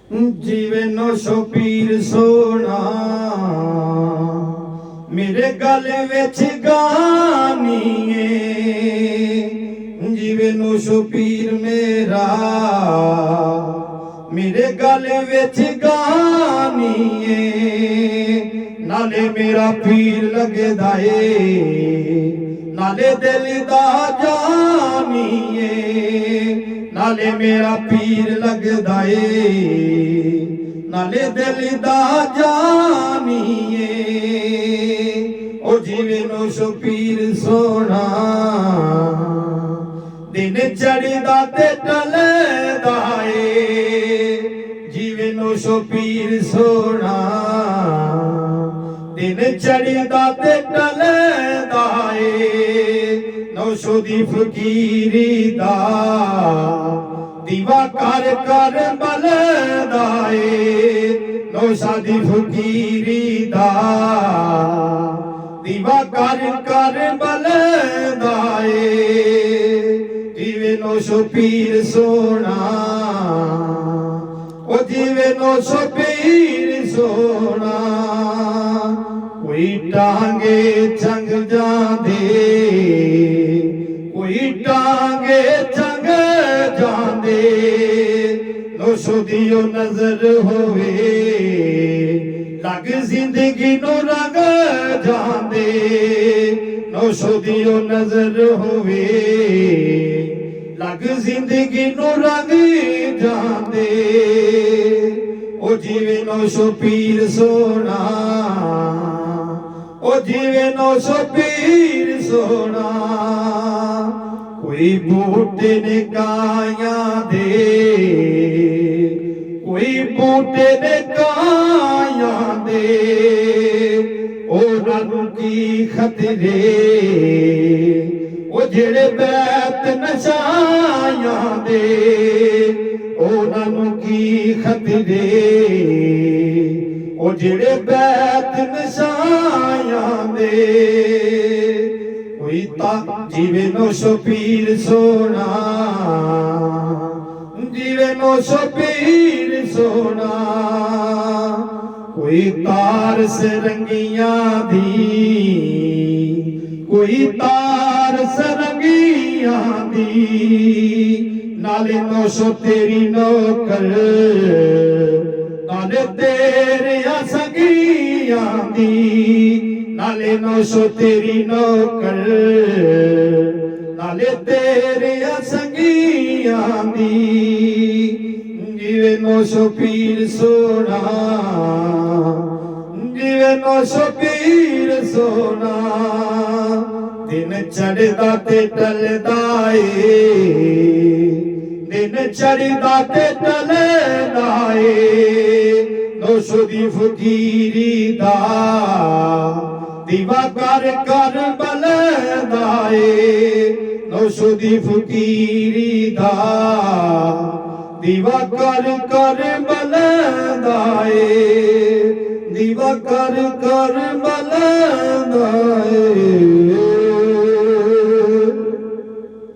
जीवे नौशो पीर सोना मेरे गल विच गानीए। जीवे नौशो पीर मेरा मेरे गल विच गानीए। नाले मेरा पीर लगदा ए नाले दिल दा जानीए। नाले मेरा पीर लगदा ए नाले दिल दा जानीए। ओ जीवे नौशो पीर सोना दिन चढ़दा ते टलदा ए। जीवे नौशो पीर सोना दिन चढ़दा ते टलदा ए। नौशो दी फकीरी दा दीवा कर कर बलदा ए। नौशा दी फकीरी दा दीवा कर कर बलदा ए। जीवे नौशो पीर सोना ओ जीवे नौशो पीर सोना। कोई टांगे चंग जांदे कोई टांगे चंग जांदे। नौशो दियो नजर होवे लग जिंदगी नो रंग जांदे। नौशो दियो नजर होवे लग जिंदगी नो रंग जांदे। ओ जीवे नौशो पीर सोना ओ जीवे नौशो पीर सोना। कोई बूटे ने काया दे कोई बूटे ने काया दे। ओ नू की खतरे ओ जेड़े बैत नशाया दे। ओ नू की खतरे ओ जेड़े बैत नशाया दे। कोई ता जीवे नौशो पीर सोना जीवे नौशो पीर सोना। कोई तार सरंगियां दी कोई तार सरंगियां दी। नाले नौशो तेरी नौकर नाले तेरे संगियां दी। नाले नौशो तेरी नौकर नाले तेरे संगियां दी। जीवे नौशो पीर सोना जीवे नौशो पीर सोना। दिन चढ़दा ते टलदा ए दिन चढ़दा ते टलदा ए। नौशो दी फकीरी दा दीवा कर कर बलदा ए। नौशो दी फकीरी दा दीवा कर कर बलदा ए। दीवा कर कर बलदा ए।